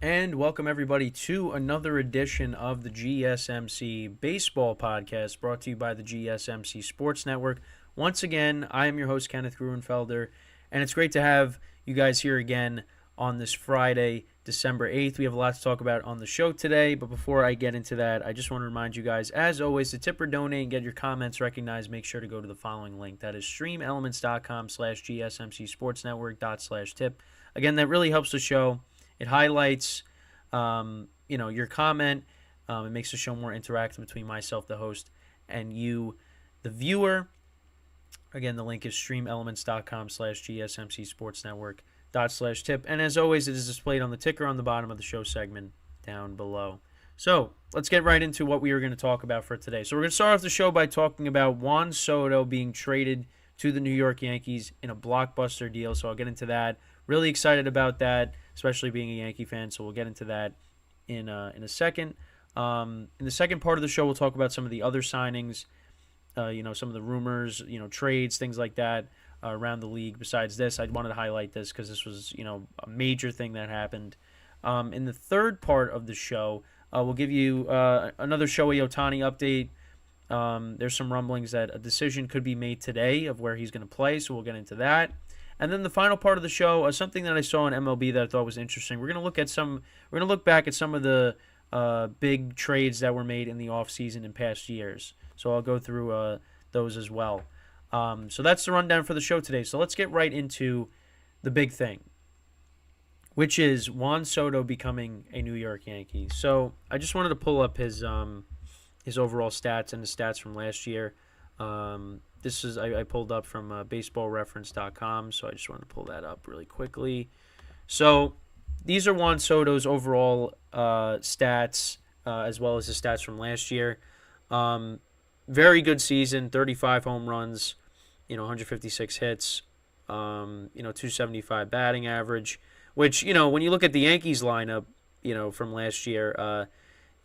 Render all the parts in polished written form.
And welcome everybody to another edition of the GSMC Baseball Podcast brought to you by the GSMC Sports Network. Once again, I am your host, Kenneth Gruenfelder, and it's great to have you guys here again on this Friday, December 8th. We have a lot to talk about on the show today, but before I get into that, I just want to remind you guys, as always, to tip or donate and get your comments recognized, make sure to go to the following link. That is streamelements.com/gsmcsportsnetwork./tip. Again, that really helps the show. It highlights, your comment. It makes the show more interactive between myself, the host, and you, the viewer. Again, the link is streamelements.com/gsmcsportsnetwork./tip. And as always, it is displayed on the ticker on the bottom of the show segment down below. So let's get right into what we are going to talk about for today. So we're going to start off the show by talking about Juan Soto being traded to the New York Yankees in a blockbuster deal. So I'll get into that. Really excited about that, especially being a Yankee fan. So we'll get into that in a second. In the second part of the show, we'll talk about some of the other signings, some of the rumors, trades, things like that around the league. Besides this, I wanted to highlight this because this was, a major thing that happened. In the third part of the show, we'll give you another Shohei Ohtani update. There's some rumblings that a decision could be made today of where he's going to play, so we'll get into that. And then the final part of the show, something that I saw in MLB that I thought was interesting. We're going to look back at some of the big trades that were made in the offseason in past years. So I'll go through those as well. So that's the rundown for the show today. So let's get right into the big thing, which is Juan Soto becoming a New York Yankee. So I just wanted to pull up his overall stats and the stats from last year. This is I pulled up from baseballreference.com, so I just wanted to pull that up really quickly. So these are Juan Soto's overall stats, as well as the stats from last year. Very good season, 35 home runs, 156 hits, 275 batting average, which, when you look at the Yankees lineup, from last year,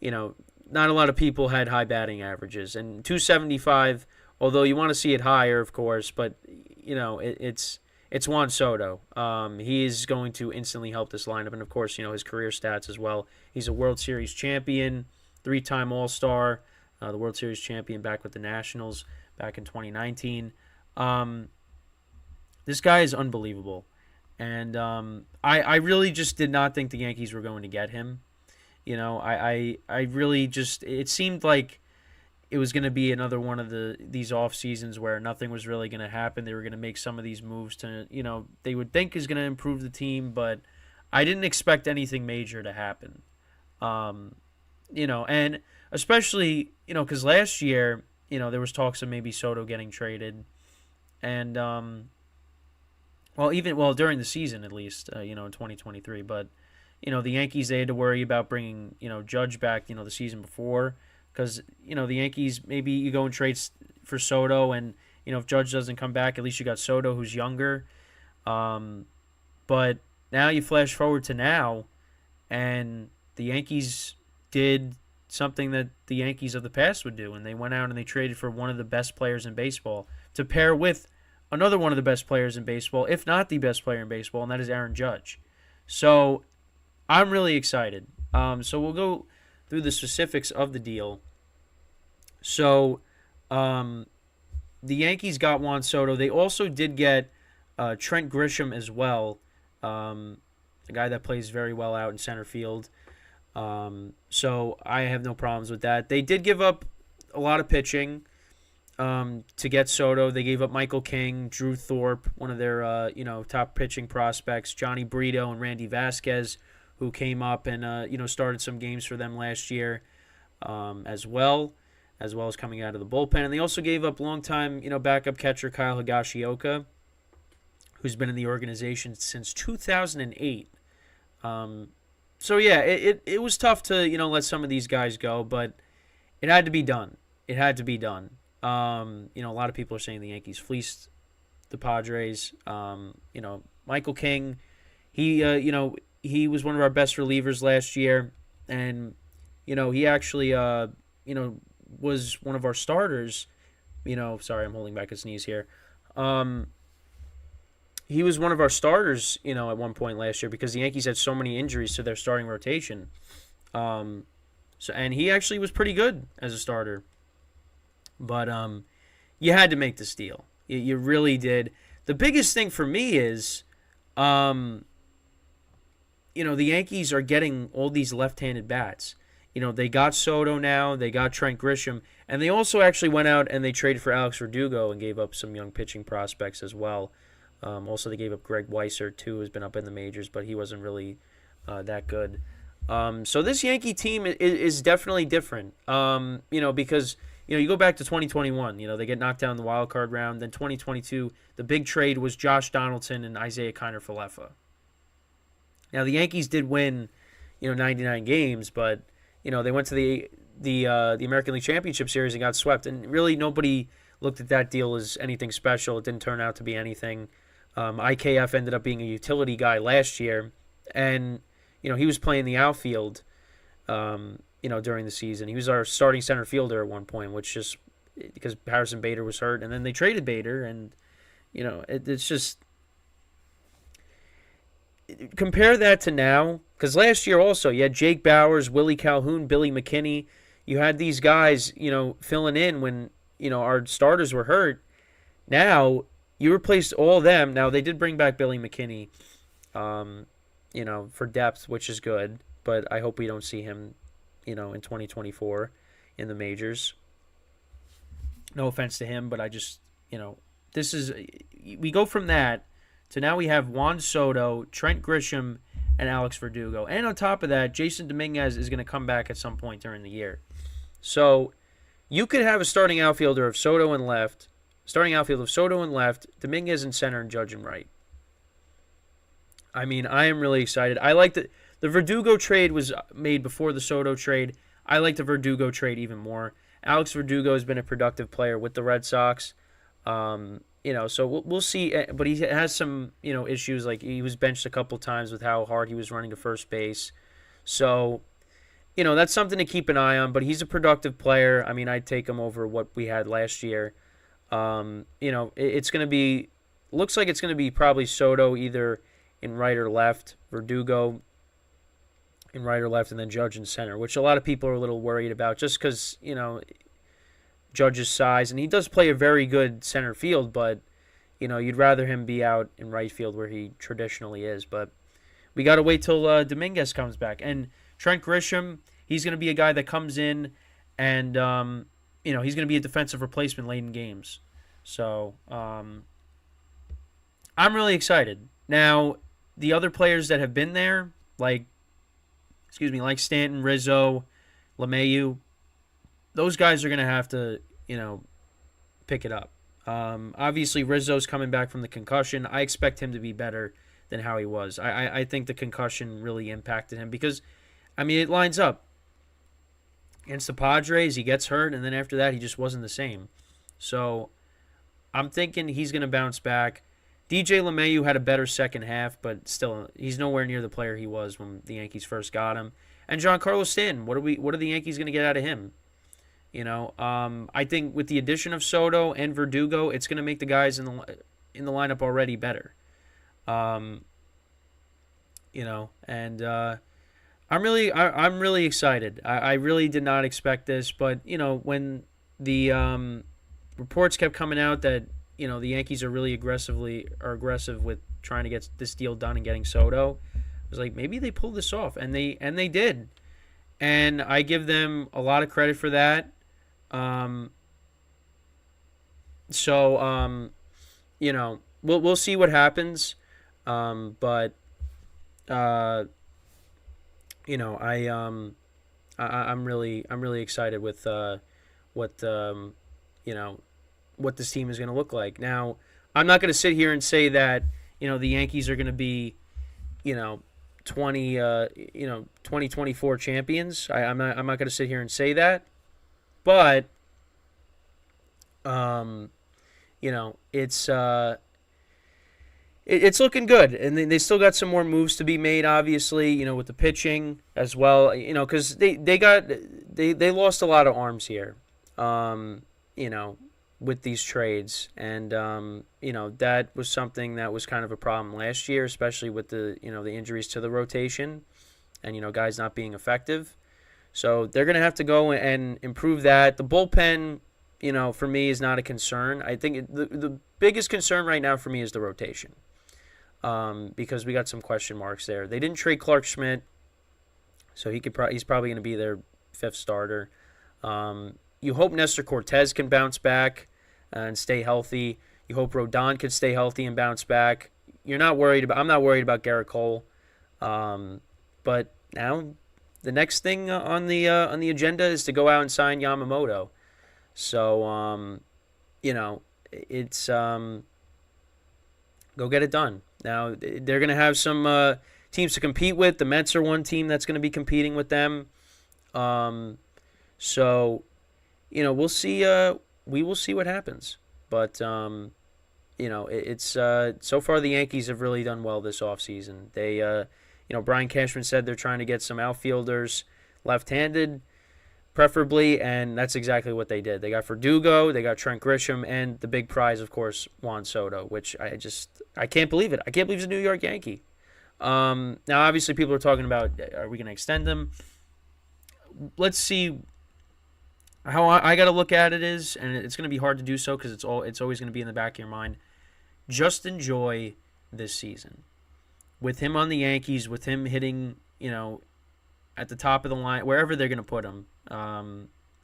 not a lot of people had high batting averages. And 275, although you want to see it higher, of course, but, it's Juan Soto. He is going to instantly help this lineup. And, of course, his career stats as well. He's a World Series champion, 3-time All-Star, the World Series champion back with the Nationals back in 2019. This guy is unbelievable. And I really just did not think the Yankees were going to get him. I really just, it seemed like it was going to be another one of these off seasons where nothing was really going to happen. They were going to make some of these moves to, they would think is going to improve the team, but I didn't expect anything major to happen. And especially, because last year, there was talks of maybe Soto getting traded. And, during the season at least, in 2023. But, the Yankees, they had to worry about bringing, Judge back, the season before. Because, the Yankees, maybe you go and trade for Soto, and, if Judge doesn't come back, at least you got Soto, who's younger. But now you flash forward to now, and the Yankees did something that the Yankees of the past would do, and they went out and they traded for one of the best players in baseball to pair with another one of the best players in baseball, if not the best player in baseball, and that is Aaron Judge. So I'm really excited. So we'll go through the specifics of the deal. So the Yankees got Juan Soto. They also did get Trent Grisham as well, a guy that plays very well out in center field. So I have no problems with that. They did give up a lot of pitching to get Soto. They gave up Michael King, Drew Thorpe, one of their top pitching prospects, Johnny Brito and Randy Vasquez, who came up and started some games for them last year, as well as coming out of the bullpen. And they also gave up longtime backup catcher Kyle Higashioka, who's been in the organization since 2008. So yeah, it was tough to let some of these guys go, but it had to be done. It had to be done. A lot of people are saying the Yankees fleeced the Padres. Michael King, he was one of our best relievers last year, and he actually was one of our starters. Sorry, I'm holding back a sneeze here. he was one of our starters, at one point last year because the Yankees had so many injuries to their starting rotation. And he actually was pretty good as a starter. But you had to make this deal. You really did. The biggest thing for me is, the Yankees are getting all these left-handed bats. They got Soto now, they got Trent Grisham, and they also actually went out and they traded for Alex Verdugo and gave up some young pitching prospects as well. Also, they gave up Greg Weisser, too, who's been up in the majors, but he wasn't really that good. So this Yankee team is definitely different, because, you go back to 2021, they get knocked down in the wild card round. Then 2022, the big trade was Josh Donaldson and Isaiah Kiner-Falefa. Now, the Yankees did win, 99 games, but, they went to the American League Championship Series and got swept. And really nobody looked at that deal as anything special. It didn't turn out to be anything. IKF ended up being a utility guy last year. And, he was playing the outfield, during the season. He was our starting center fielder at one point, which just because Harrison Bader was hurt. And then they traded Bader. And, it's just... Compare that to now, because last year also you had Jake Bowers, Willie Calhoun, Billy McKinney. You had these guys, filling in when, our starters were hurt. Now, you replaced all of them. Now, they did bring back Billy McKinney, for depth, which is good. But I hope we don't see him, in 2024 in the majors. No offense to him, but I just, we go from that to now we have Juan Soto, Trent Grisham, and Alex Verdugo. And on top of that, Jason Dominguez is going to come back at some point during the year. So you could have a starting outfield of Soto in left, Dominguez in center, and Judge in right. I mean, I am really excited. I like the Verdugo trade was made before the Soto trade. I like the Verdugo trade even more. Alex Verdugo has been a productive player with the Red Sox. So we'll see. But he has some, issues. Like he was benched a couple times with how hard he was running to first base. So, that's something to keep an eye on. But he's a productive player. I mean, I'd take him over what we had last year. It's going to be, looks like it's going to be probably Soto either in right or left, Verdugo in right or left, and then Judge in center, which a lot of people are a little worried about just because, Judge's size, and he does play a very good center field, but you'd rather him be out in right field where he traditionally is. But we got to wait till Dominguez comes back, and Trent Grisham, he's going to be a guy that comes in, and he's going to be a defensive replacement late in games. So I'm really excited. Now the other players that have been there, like Stanton, Rizzo, LeMahieu, those guys are going to have to, pick it up. Obviously, Rizzo's coming back from the concussion. I expect him to be better than how he was. I think the concussion really impacted him because, it lines up. Against the Padres, he gets hurt, and then after that, he just wasn't the same. So I'm thinking he's going to bounce back. DJ LeMahieu had a better second half, but still, he's nowhere near the player he was when the Yankees first got him. And Giancarlo Stanton, what are the Yankees going to get out of him? I think with the addition of Soto and Verdugo, it's going to make the guys in the lineup already better. I'm really excited. I really did not expect this, but when the reports kept coming out that the Yankees are really aggressive with trying to get this deal done and getting Soto, I was like, maybe they pulled this off, and they did, and I give them a lot of credit for that. We'll see what happens. But I'm really excited with what this team is going to look like. Now, I'm not going to sit here and say that the Yankees are going to be 2024 champions. I'm not going to sit here and say that. But, it's looking good, and they still got some more moves to be made. Obviously, with the pitching as well. Because they lost a lot of arms here. with these trades, and that was something that was kind of a problem last year, especially with the injuries to the rotation, and guys not being effective. So they're gonna have to go and improve that. The bullpen, for me is not a concern. I think the biggest concern right now for me is the rotation, because we got some question marks there. They didn't trade Clark Schmidt, so he's probably gonna be their fifth starter. You hope Nestor Cortez can bounce back and stay healthy. You hope Rodon can stay healthy and bounce back. I'm not worried about Garrett Cole. But now the next thing on the agenda is to go out and sign Yamamoto. So it's go get it done. Now they're going to have some teams to compete with. The Mets are one team that's going to be competing with them. So we'll see. We will see what happens. But it's so far the Yankees have really done well this offseason. They Brian Cashman said they're trying to get some outfielders left-handed, preferably, and that's exactly what they did. They got Verdugo, they got Trent Grisham, and the big prize, of course, Juan Soto, which I can't believe it. I can't believe he's a New York Yankee. Now, obviously, people are talking about, are we going to extend him? Let's see. How I got to look at it is, and it's going to be hard to do so because it's always going to be in the back of your mind. Just enjoy this season. With him on the Yankees, with him hitting, at the top of the line, wherever they're going to put him,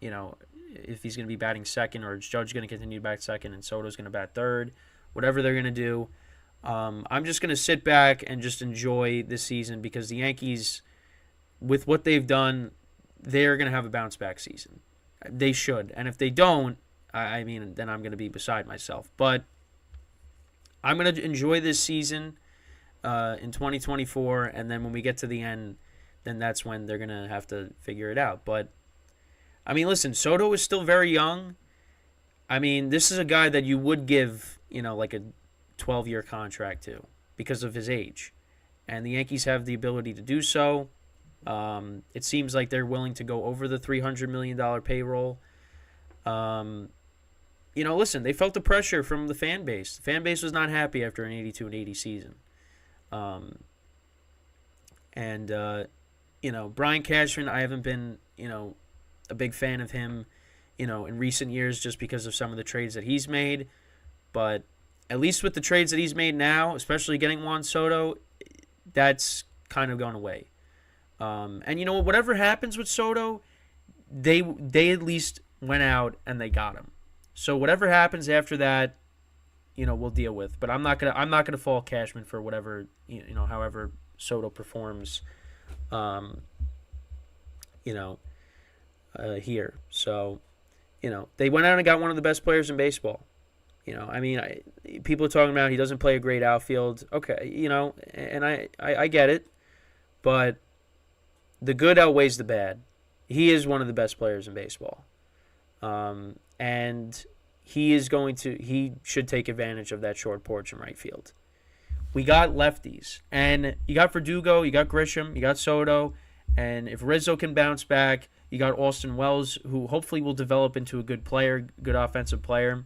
if he's going to be batting second or is Judge going to continue to bat second and Soto's going to bat third, whatever they're going to do, I'm just going to sit back and just enjoy this season because the Yankees, with what they've done, they're going to have a bounce-back season. They should. And if they don't, then I'm going to be beside myself. But I'm going to enjoy this season in 2024, and then when we get to the end, then that's when they're going to have to figure it out. But, listen, Soto is still very young. This is a guy that you would give, like a 12-year contract to because of his age. And the Yankees have the ability to do so. It seems like they're willing to go over the $300 million payroll. Listen, they felt the pressure from the fan base. The fan base was not happy after an 82-80 season. Brian Cashman, I haven't been, a big fan of him, in recent years just because of some of the trades that he's made. But at least with the trades that he's made now, especially getting Juan Soto, that's kind of gone away. And whatever happens with Soto, they at least went out and they got him. So whatever happens after that, we'll deal with. But I'm not gonna fault Cashman for whatever however Soto performs, here. So, they went out and got one of the best players in baseball. People are talking about he doesn't play a great outfield. Okay, and I get it, but the good outweighs the bad. He is one of the best players in baseball. And he should take advantage of that short porch in right field. We got lefties. And you got Verdugo, you got Grisham, you got Soto. And if Rizzo can bounce back, you got Austin Wells, who hopefully will develop into a good player, good offensive player.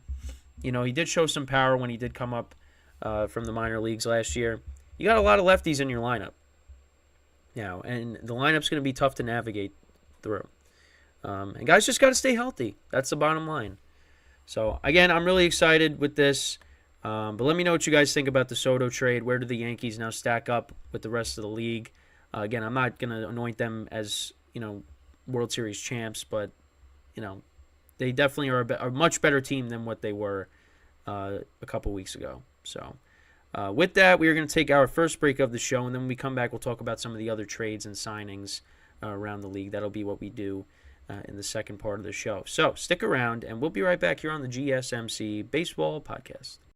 He did show some power when he did come up from the minor leagues last year. You got a lot of lefties in your lineup now, and the lineup's going to be tough to navigate through. And guys just got to stay healthy. That's the bottom line. So, again, I'm really excited with this. But let me know what you guys think about the Soto trade. Where do the Yankees now stack up with the rest of the league? Again, I'm not going to anoint them as, World Series champs, but, they definitely are a much better team than what they were a couple weeks ago. So, with that, we are going to take our first break of the show, and then when we come back, we'll talk about some of the other trades and signings around the league. That'll be what we do in the second part of the show. So, stick around, and we'll be right back here on the GSMC Baseball Podcast.